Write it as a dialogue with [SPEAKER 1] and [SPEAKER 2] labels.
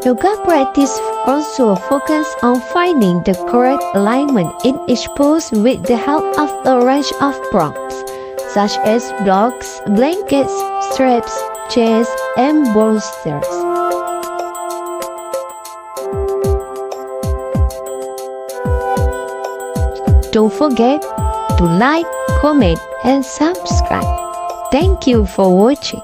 [SPEAKER 1] Yoga practice also focus on finding the correct alignment in each pose with the help of a range of props, such as blocks, blankets, straps, chairs, and bolsters. Don't forget to like, comment, and subscribe. Thank you for watching.